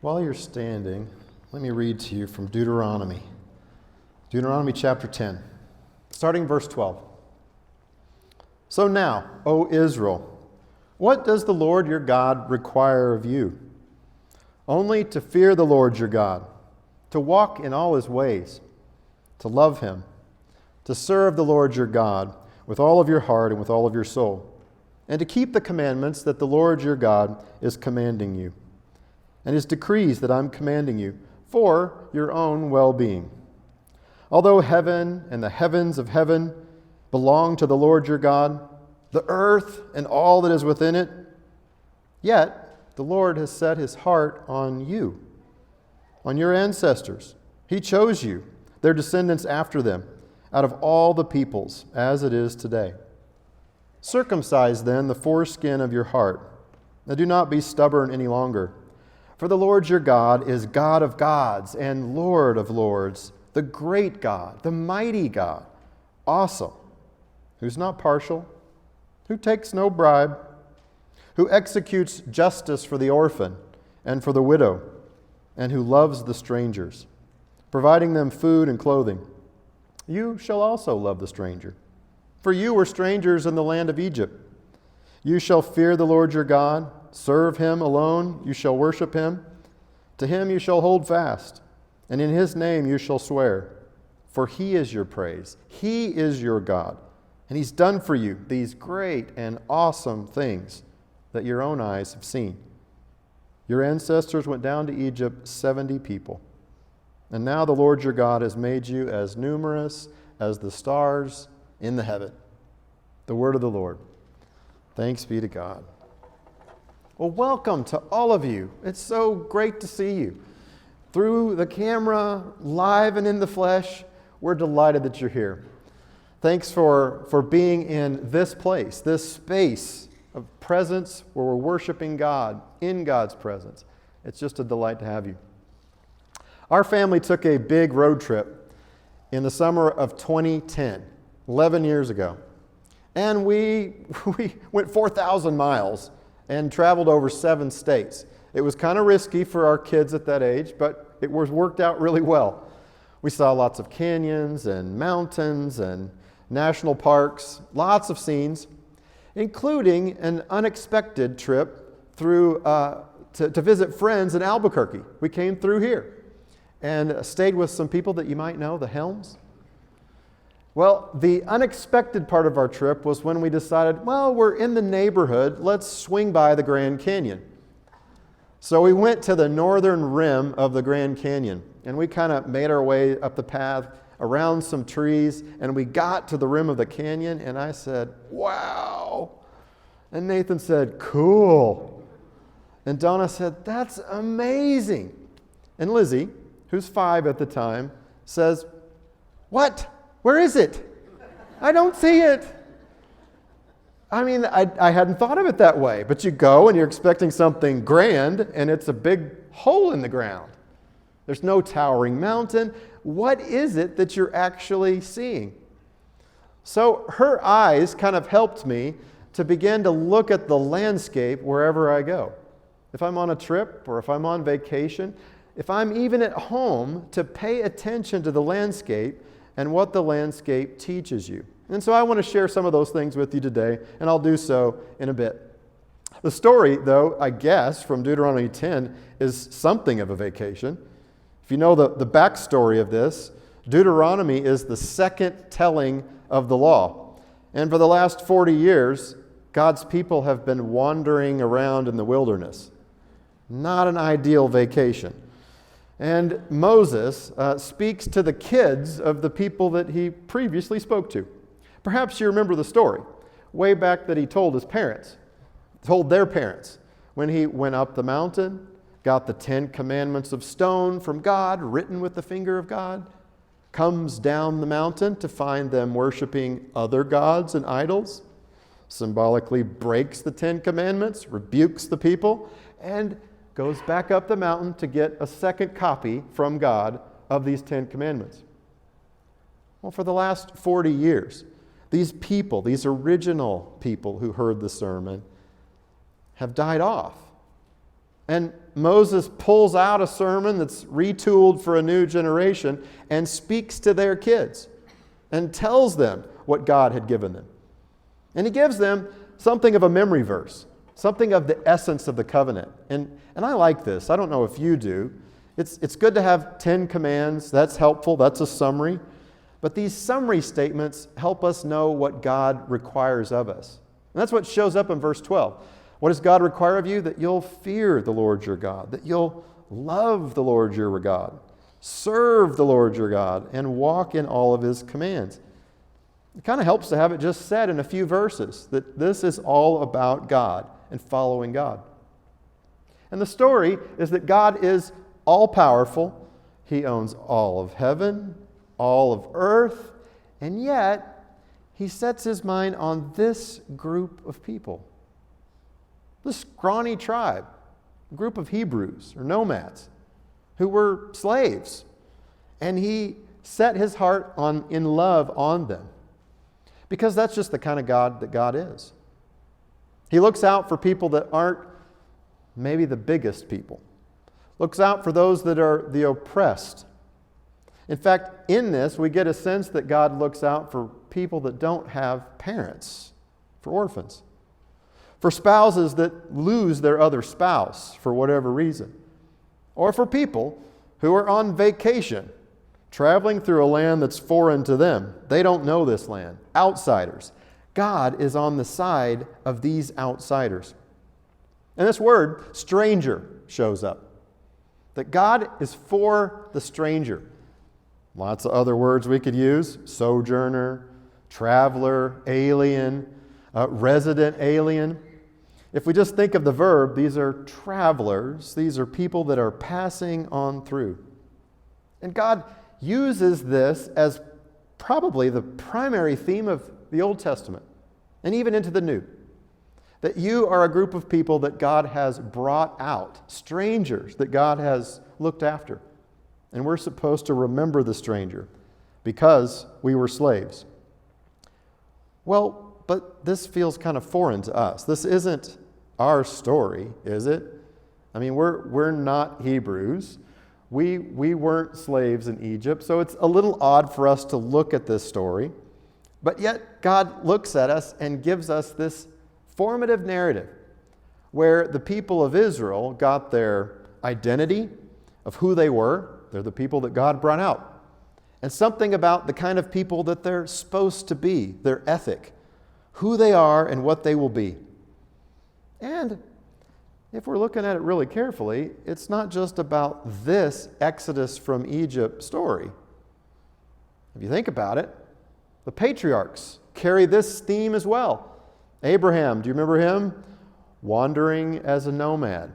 While you're standing, let me read to you from Deuteronomy. Deuteronomy chapter 10, starting verse 12. So now, O Israel, what does the Lord your God require of you? Only to fear the Lord your God, to walk in all his ways, to love him, to serve the Lord your God with all of your heart and with all of your soul, and to keep the commandments that the Lord your God is commanding you, and his decrees that I'm commanding you for your own well-being. Although heaven and the heavens of heaven belong to the Lord your God, the earth and all that is within it, yet the Lord has set his heart on you, on your ancestors. He chose you, their descendants after them, out of all the peoples, as it is today. Circumcise then the foreskin of your heart, and do not be stubborn any longer. For the Lord your God is God of gods and Lord of lords, the great God, the mighty God, awesome, who's not partial, who takes no bribe, who executes justice for the orphan and for the widow, and who loves the strangers, providing them food and clothing. You shall also love the stranger, for you were strangers in the land of Egypt. You shall fear the Lord your God, serve him alone, you shall worship him. To him you shall hold fast, and in his name you shall swear. For he is your praise, he is your God, and he's done for you these great and awesome things that your own eyes have seen. Your ancestors went down to Egypt 70 people, and now the Lord your God has made you as numerous as the stars in the heaven. The word of the Lord. Thanks be to God. Well, welcome to all of you. It's so great to see you. Through the camera, live and in the flesh, we're delighted that you're here. Thanks for being in this place, this space of presence where we're worshiping God, in God's presence. It's just a delight to have you. Our family took a big road trip in the summer of 2010, 11 years ago. And we went 4,000 miles and traveled over 7 states. It was kind of risky for our kids at that age, but it worked out really well. We saw lots of canyons and mountains and national parks, lots of scenes, including an unexpected trip through to visit friends in Albuquerque. We came through here and stayed with some people that you might know, the Helms. Well, the unexpected part of our trip was when we decided, well, we're in the neighborhood, let's swing by the Grand Canyon. So we went to the northern rim of the Grand Canyon, and we kind of made our way up the path around some trees, and we got to the rim of the canyon, and I said, wow. And Nathan said, cool. And Donna said, that's amazing. And Lizzie, who's 5 at the time, says, what? Where is it? I don't see it. I mean, I hadn't thought of it that way, but you go and you're expecting something grand, and it's a big hole in the ground. There's no towering mountain. What is it that you're actually seeing? So her eyes kind of helped me to begin to look at the landscape wherever I go. If I'm on a trip or if I'm on vacation, if I'm even at home, to pay attention to the landscape and what the landscape teaches you. And so I want to share some of those things with you today, and I'll do so in a bit. The story, though, I guess, from Deuteronomy 10 is something of a vacation. If you know the backstory of this, Deuteronomy is the second telling of the law. And for the last 40 years, God's people have been wandering around in the wilderness. Not an ideal vacation. And Moses speaks to the kids of the people that he previously spoke to. Perhaps you remember the story, way back that he told their parents, when he went up the mountain, got the 10 commandments of stone from God, written with the finger of God, comes down the mountain to find them worshiping other gods and idols, symbolically breaks the 10 commandments, rebukes the people, and goes back up the mountain to get a second copy from God of these 10 commandments. Well, for the last 40 years, these people, these original people who heard the sermon, have died off. And Moses pulls out a sermon that's retooled for a new generation and speaks to their kids and tells them what God had given them. And he gives them something of a memory verse, something of the essence of the covenant. And I like this. I don't know if you do. It's good to have 10 commands. That's helpful. That's a summary. But these summary statements help us know what God requires of us. And that's what shows up in verse 12. What does God require of you? That you'll fear the Lord your God, that you'll love the Lord your God, serve the Lord your God, and walk in all of his commands. It kind of helps to have it just said in a few verses that this is all about God and following God. And the story is that God is all-powerful. He owns all of heaven, all of earth, and yet he sets his mind on this group of people. This scrawny tribe, a group of Hebrews or nomads who were slaves. And he set his heart in love on them. Because that's just the kind of God that God is. He looks out for people that aren't maybe the biggest people. Looks out for those that are the oppressed. In fact, in this, we get a sense that God looks out for people that don't have parents, for orphans, for spouses that lose their other spouse for whatever reason, or for people who are on vacation, traveling through a land that's foreign to them. They don't know this land. Outsiders. God is on the side of these outsiders. And this word, stranger, shows up. That God is for the stranger. Lots of other words we could use. Sojourner, traveler, alien, resident alien. If we just think of the verb, these are travelers. These are people that are passing on through. And God uses this as probably the primary theme of the Old Testament and even into the New. That you are a group of people that God has brought out, strangers that God has looked after. And we're supposed to remember the stranger because we were slaves. Well, but this feels kind of foreign to us. This isn't our story, is it? I mean, we're not Hebrews. We weren't slaves in Egypt, so it's a little odd for us to look at this story. But yet God looks at us and gives us this formative narrative where the people of Israel got their identity of who they were. They're the people that God brought out. And something about the kind of people that they're supposed to be, their ethic, who they are and what they will be. And if we're looking at it really carefully, it's not just about this Exodus from Egypt story. If you think about it, the patriarchs carry this theme as well. Abraham, do you remember him? Wandering as a nomad.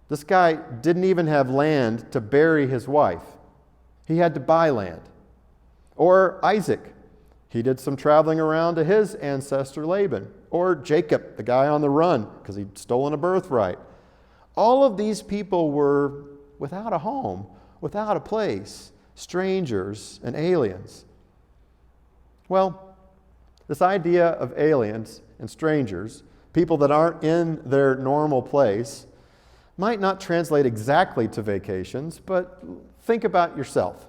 This guy didn't even have land to bury his wife. He had to buy land. Or Isaac. He did some traveling around to his ancestor Laban. Or Jacob, the guy on the run because he'd stolen a birthright. All of these people were without a home, without a place, strangers and aliens. Well, this idea of aliens and strangers, people that aren't in their normal place, might not translate exactly to vacations, but think about yourself.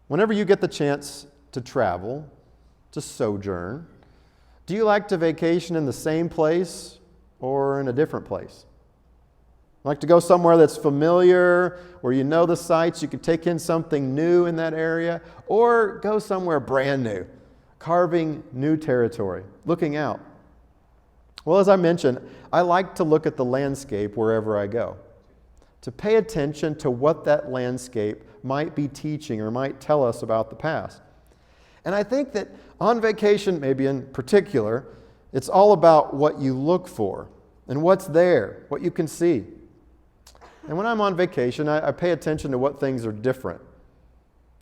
Whenever you get the chance to travel, to sojourn, do you like to vacation in the same place or in a different place? Like to go somewhere that's familiar, where you know the sights, you could take in something new in that area, or go somewhere brand new, carving new territory, looking out. Well, as I mentioned, I like to look at the landscape wherever I go, to pay attention to what that landscape might be teaching or might tell us about the past. And I think that on vacation, maybe in particular, it's all about what you look for and what's there, what you can see. And when I'm on vacation, I pay attention to what things are different.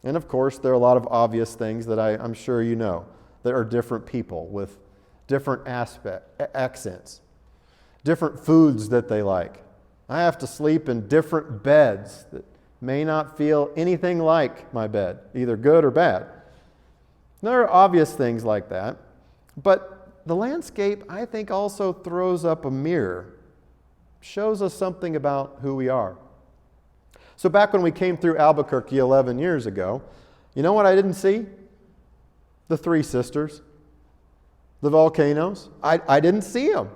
And of course, there are a lot of obvious things that I'm sure you know. There are different people with different accents, different foods that they like. I have to sleep in different beds that may not feel anything like my bed, either good or bad. There are obvious things like that, but the landscape, I think, also throws up a mirror shows us something about who we are. So back when we came through Albuquerque 11 years ago, you know what I didn't see? The Three Sisters, the volcanoes. I didn't see them.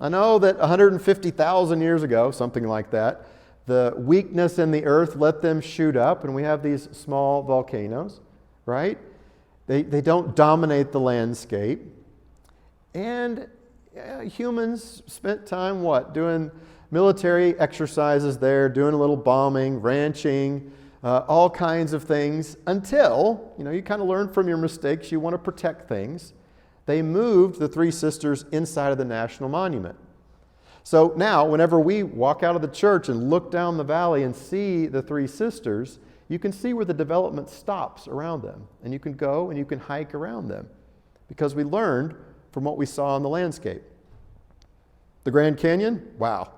I know that 150,000 years ago, something like that, the weakness in the earth let them shoot up, and we have these small volcanoes, right? They don't dominate the landscape. And humans spent time, what? Doing military exercises there, doing a little bombing, ranching, all kinds of things, until, you kind of learn from your mistakes, you want to protect things. They moved the Three Sisters inside of the National Monument. So now, whenever we walk out of the church and look down the valley and see the Three Sisters, you can see where the development stops around them. And you can go and you can hike around them, because we learned from what we saw in the landscape. The Grand Canyon? Wow.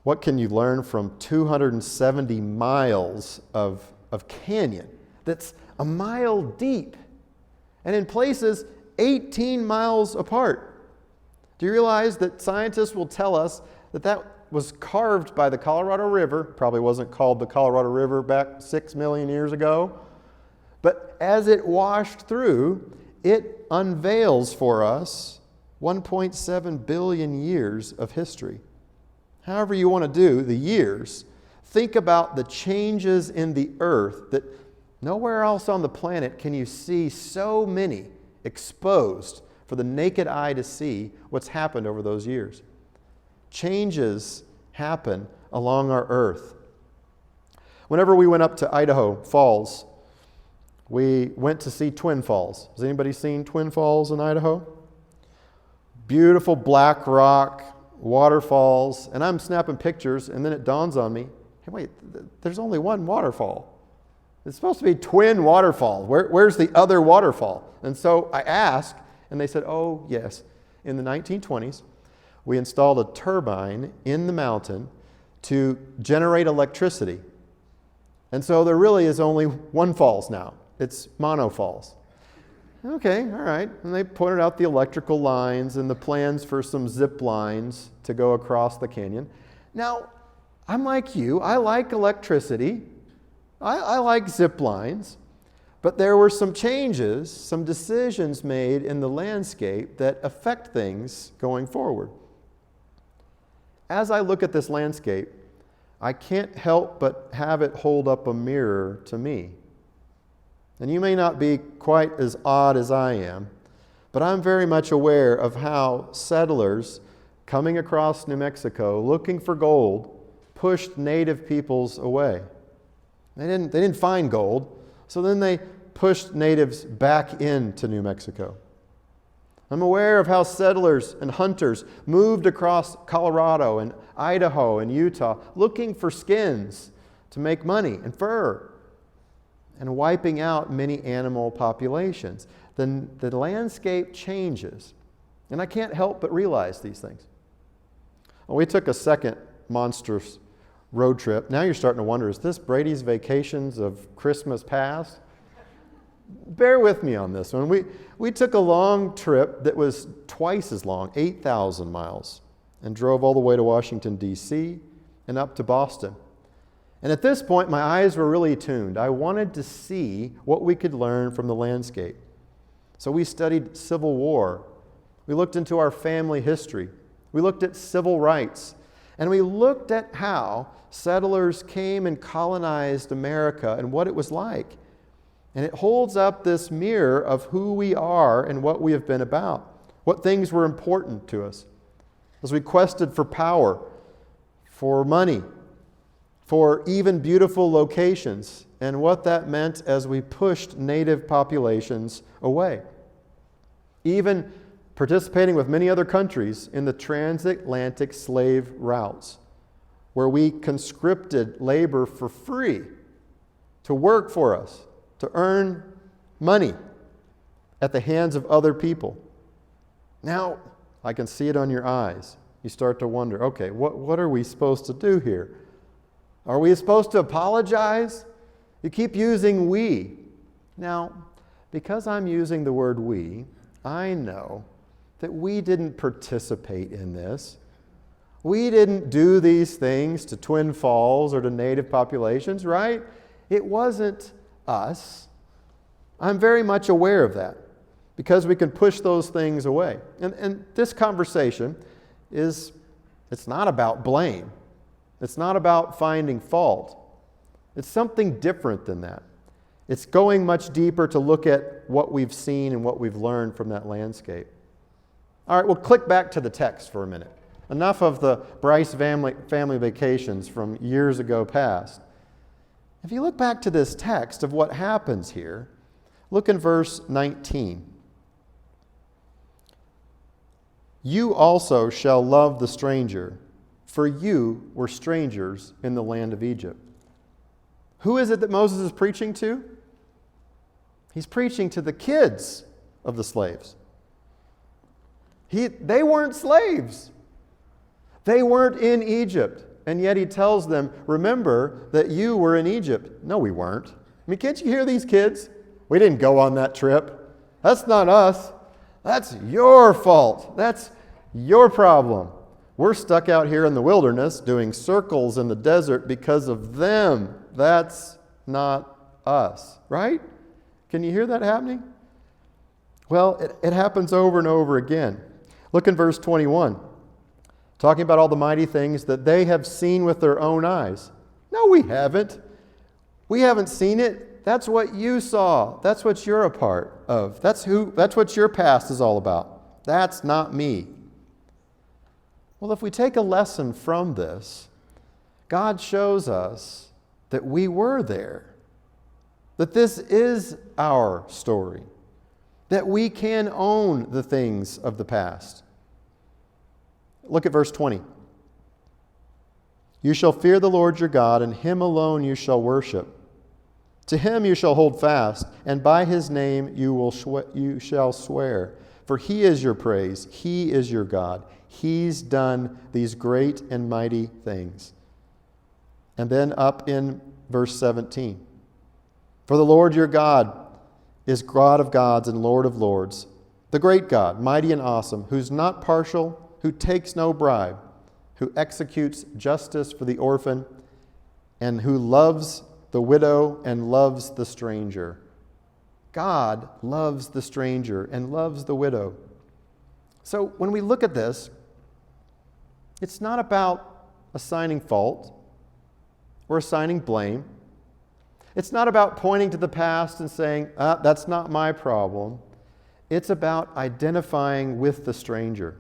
What can you learn from 270 miles of canyon that's a mile deep, and in places 18 miles apart? Do you realize that scientists will tell us that that was carved by the Colorado River? Probably wasn't called the Colorado River back 6 million years ago. But as it washed through, it unveils for us 1.7 billion years of history. However you want to do the years, think about the changes in the earth that nowhere else on the planet can you see so many exposed for the naked eye to see what's happened over those years. Changes happen along our earth. Whenever we went up to Idaho Falls, we went to see Twin Falls. Has anybody seen Twin Falls in Idaho? Beautiful black rock, waterfalls, and I'm snapping pictures, and then it dawns on me, hey, wait, there's only one waterfall. It's supposed to be twin waterfalls. Where's the other waterfall? And so I asked, and they said, oh, yes. In the 1920s, we installed a turbine in the mountain to generate electricity. And so there really is only one falls now. It's Mono Falls. Okay, all right. And they pointed out the electrical lines and the plans for some zip lines to go across the canyon. Now, I'm like you. I like electricity. I like zip lines. But there were some changes, some decisions made in the landscape that affect things going forward. As I look at this landscape, I can't help but have it hold up a mirror to me. And you may not be quite as odd as I am, but I'm very much aware of how settlers coming across New Mexico looking for gold pushed native peoples away. They didn't find gold, so then they pushed natives back into New Mexico. I'm aware of how settlers and hunters moved across Colorado and Idaho and Utah looking for skins to make money and fur, and wiping out many animal populations. Then the landscape changes, and I can't help but realize these things. Well, we took a second monstrous road trip. Now you're starting to wonder, is this Brady's vacations of Christmas past? Bear with me on this one. We took a long trip that was twice as long, 8,000 miles, and drove all the way to Washington, D.C. and up to Boston. And at this point, my eyes were really tuned. I wanted to see what we could learn from the landscape. So we studied Civil War. We looked into our family history. We looked at civil rights. And we looked at how settlers came and colonized America and what it was like. And it holds up this mirror of who we are and what we have been about, what things were important to us. As we quested for power, for money, for even beautiful locations, and what that meant as we pushed native populations away. Even participating with many other countries in the transatlantic slave routes, where we conscripted labor for free to work for us, to earn money at the hands of other people. Now, I can see it on your eyes. You start to wonder, okay, what are we supposed to do here? Are we supposed to apologize? You keep using we. Now, because I'm using the word we, I know that we didn't participate in this. We didn't do these things to Twin Falls or to native populations, right? It wasn't us. I'm very much aware of that because we can push those things away. And this conversation it's not about blame. It's not about finding fault. It's something different than that. It's going much deeper to look at what we've seen and what we've learned from that landscape. All right, we'll click back to the text for a minute. Enough of the Bryce family vacations from years ago past. If you look back to this text of what happens here, look in verse 19. You also shall love the stranger, for you were strangers in the land of Egypt. Who is it that Moses is preaching to? He's preaching to the kids of the slaves. They weren't slaves. They weren't in Egypt. And yet he tells them, remember that you were in Egypt. No, we weren't. I mean, can't you hear these kids? We didn't go on that trip. That's not us. That's your fault. That's your problem. We're stuck out here in the wilderness doing circles in the desert because of them. That's not us, right? Can you hear that happening? Well, it happens over and over again. Look in verse 21. Talking about all the mighty things that they have seen with their own eyes. No, we haven't. We haven't seen it. That's what you saw. That's what you're a part of. That's what your past is all about. That's not me. Well, if we take a lesson from this, God shows us that we were there. That this is our story. That we can own the things of the past. Look at verse 20. You shall fear the Lord your God, and him alone you shall worship. To him you shall hold fast, and by his name you shall swear. For he is your praise, he is your God. He's done these great and mighty things. And then up in verse 17. For the Lord your God is God of gods and Lord of lords, the great God, mighty and awesome, who's not partial, who takes no bribe, who executes justice for the orphan, and who loves the widow and loves the stranger. God loves the stranger and loves the widow. So when we look at this, it's not about assigning fault or assigning blame. It's not about pointing to the past and saying, that's not my problem. It's about identifying with the stranger.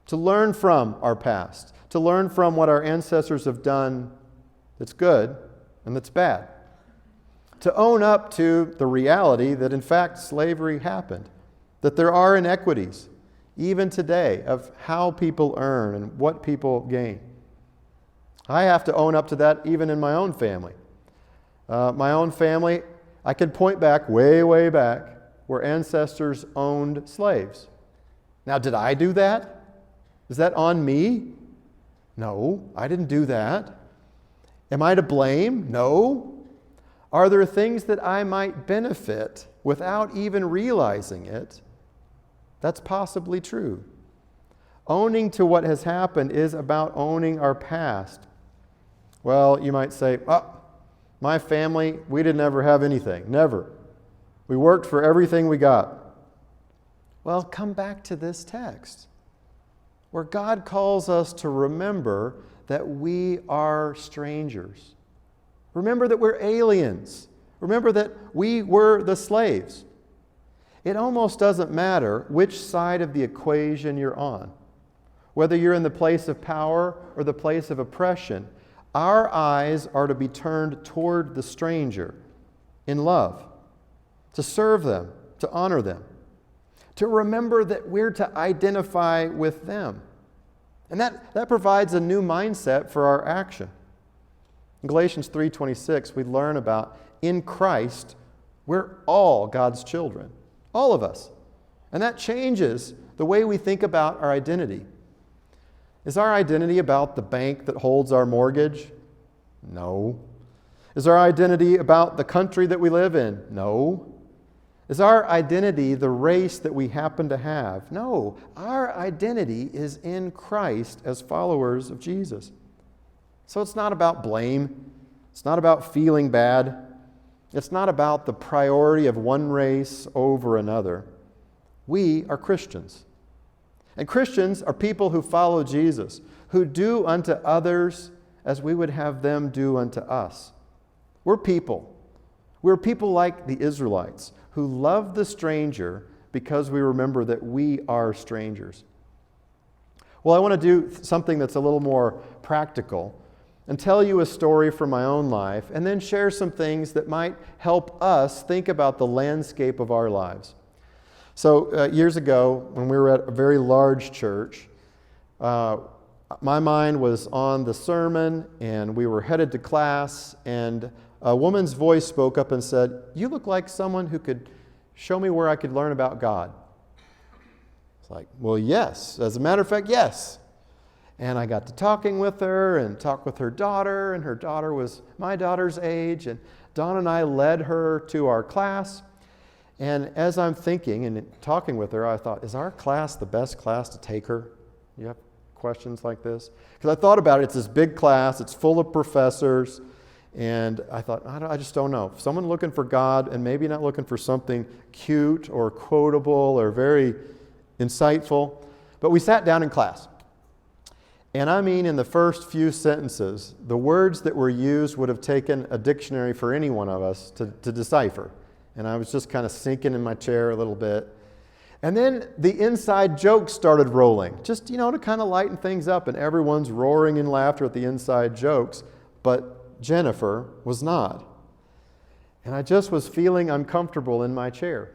To learn from our past, to learn from what our ancestors have done that's good and that's bad. To own up to the reality that in fact slavery happened, that there are inequities, even today, of how people earn and what people gain. I have to own up to that even in my own family. My own family, I can point back, way back, where ancestors owned slaves. Now, did I do that? Is that on me? No, I didn't do that. Am I to blame? No. Are there things that I might benefit without even realizing it? That's possibly true. Owning to what has happened is about owning our past. Well, you might say, my family, we didn't ever have anything. Never. We worked for everything we got. Well, come back to this text, where God calls us to remember that we are strangers. Remember that we're aliens. Remember that we were the slaves. It almost doesn't matter which side of the equation you're on. Whether you're in the place of power or the place of oppression, our eyes are to be turned toward the stranger in love, to serve them, to honor them, to remember that we're to identify with them. And that provides a new mindset for our action. In Galatians 3:26, we learn about in Christ, we're all God's children. All of us. And that changes the way we think about our identity. Is our identity about the bank that holds our mortgage? No. Is our identity about the country that we live in? No. Is our identity the race that we happen to have? No, our identity is in Christ as followers of Jesus. So it's not about blame. It's not about feeling bad. It's not about the priority of one race over another. We are Christians. And Christians are people who follow Jesus, who do unto others as we would have them do unto us. We're people. We're people like the Israelites who love the stranger because we remember that we are strangers. Well, I want to do something that's a little more practical and tell you a story from my own life and then share some things that might help us think about the landscape of our lives. So years ago, when we were at a very large church, my mind was on the sermon and we were headed to class, and a woman's voice spoke up and said, "You look like someone who could show me where I could learn about God." It's like, well, yes. As a matter of fact, yes. And I got to talking with her and talked with her daughter, and her daughter was my daughter's age, and Don and I led her to our class. And as I'm thinking and talking with her, I thought, is our class the best class to take her? You have questions like this? Because I thought about it. It's this big class. It's full of professors. And I thought, I just don't know. If someone looking for God and maybe not looking for something cute or quotable or very insightful. But we sat down in class. And I mean, in the first few sentences, the words that were used would have taken a dictionary for any one of us to decipher. And I was just kind of sinking in my chair a little bit. And then the inside jokes started rolling, just, to kind of lighten things up. And everyone's roaring in laughter at the inside jokes. But Jennifer was not. And I just was feeling uncomfortable in my chair.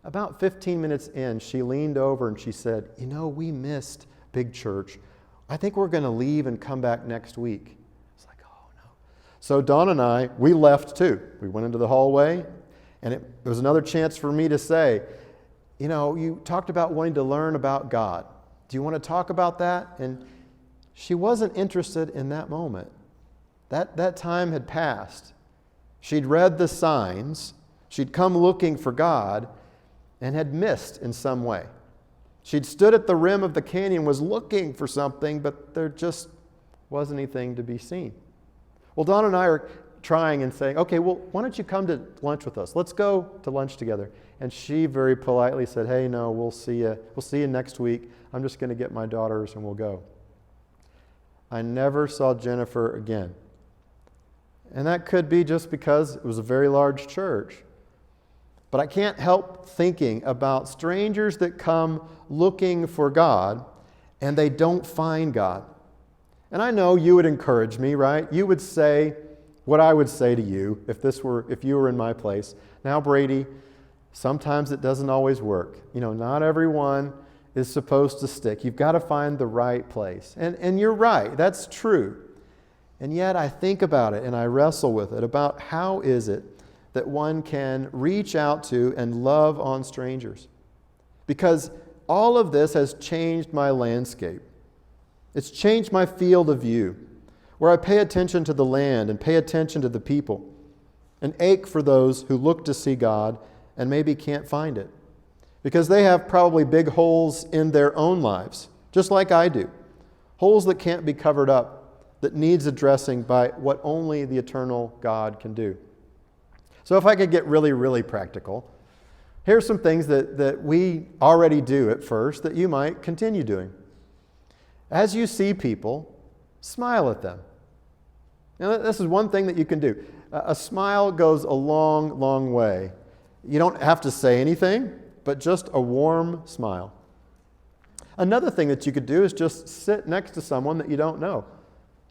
About 15 minutes in, she leaned over and she said, we missed Big Church. I think we're going to leave and come back next week. It's like, oh no. So Dawn and I, we left too. We went into the hallway, and it was another chance for me to say, you talked about wanting to learn about God. Do you want to talk about that? And she wasn't interested in that moment. That time had passed. She'd read the signs. She'd come looking for God and had missed in some way. She'd stood at the rim of the canyon, was looking for something, but there just wasn't anything to be seen. Well, Dawn and I are trying and saying, okay, well, why don't you come to lunch with us? Let's go to lunch together. And she very politely said, hey, no, we'll see you. We'll see you next week. I'm just going to get my daughters and we'll go. I never saw Jennifer again. And that could be just because it was a very large church. But I can't help thinking about strangers that come looking for God and they don't find God. And I know you would encourage me, right? You would say what I would say to you if you were in my place. Now, Brady, sometimes it doesn't always work. Not everyone is supposed to stick. You've got to find the right place. And you're right, that's true. And yet I think about it and I wrestle with it about how is it that one can reach out to and love on strangers. Because all of this has changed my landscape. It's changed my field of view, where I pay attention to the land and pay attention to the people and ache for those who look to see God and maybe can't find it. Because they have probably big holes in their own lives, just like I do. Holes that can't be covered up, that needs addressing by what only the eternal God can do. So if I could get really, really practical, here's some things that we already do at First that you might continue doing. As you see people, smile at them. Now, this is one thing that you can do. A smile goes a long, long way. You don't have to say anything, but just a warm smile. Another thing that you could do is just sit next to someone that you don't know.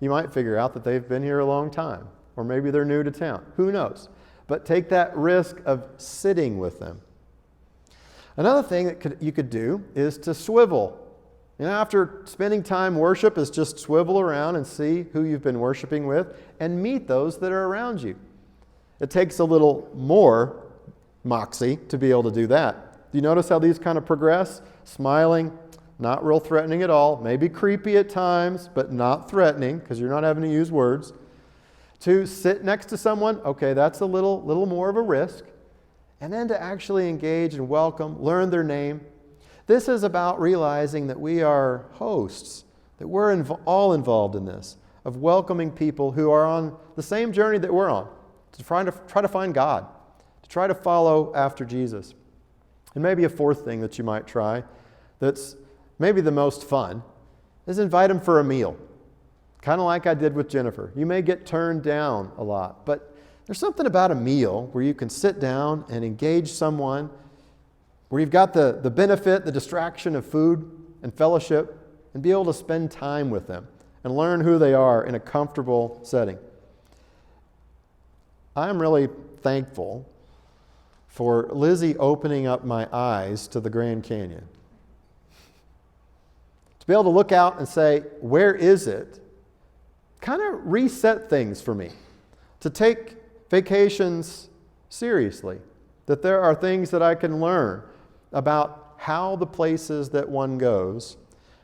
You might figure out that they've been here a long time, or maybe they're new to town. Who knows? But take that risk of sitting with them. Another thing that you could do is to swivel. After spending time worship is just swivel around and see who you've been worshiping with and meet those that are around you. It takes a little more moxie to be able to do that. Do you notice how these kind of progress? Smiling, not real threatening at all, maybe creepy at times, but not threatening because you're not having to use words. To sit next to someone, okay, that's a little more of a risk. and then to actually engage and welcome, learn their name. This is about realizing that we are hosts, that we're all involved in this, of welcoming people who are on the same journey that we're on, to try to find God, to try to follow after Jesus. And maybe a fourth thing that you might try, that's maybe the most fun, is invite them for a meal. Kind of like I did with Jennifer. You may get turned down a lot, but there's something about a meal where you can sit down and engage someone, where you've got the benefit, the distraction of food and fellowship, and be able to spend time with them and learn who they are in a comfortable setting. I'm really thankful for Lizzie opening up my eyes to the Grand Canyon. To be able to look out and say, where is it? Kind of reset things for me. To take vacations seriously. That there are things that I can learn about how the places that one goes,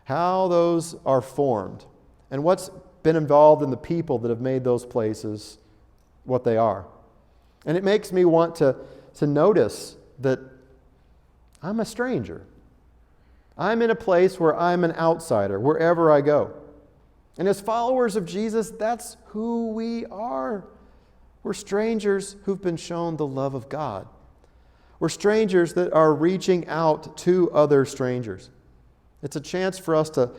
how those are formed, and what's been involved in the people that have made those places what they are. And it makes me want to notice that I'm a stranger. I'm in a place where I'm an outsider, wherever I go. And as followers of Jesus, that's who we are. We're strangers who've been shown the love of God. We're strangers that are reaching out to other strangers. It's a chance for us to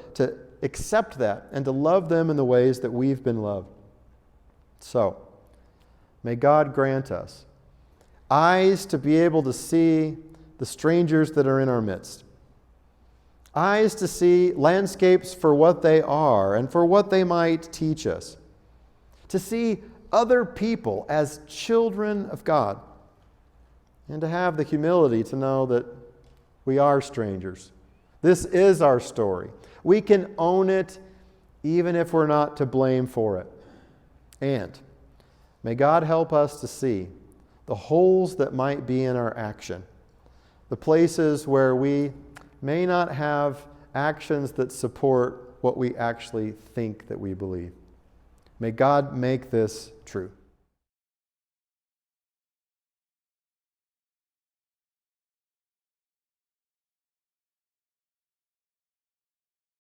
accept that and to love them in the ways that we've been loved. So, may God grant us eyes to be able to see the strangers that are in our midst. Eyes to see landscapes for what they are and for what they might teach us. To see other people as children of God. And to have the humility to know that we are strangers. This is our story. We can own it even if we're not to blame for it. And may God help us to see the holes that might be in our action. The places where we may not have actions that support what we actually think that we believe. May God make this true.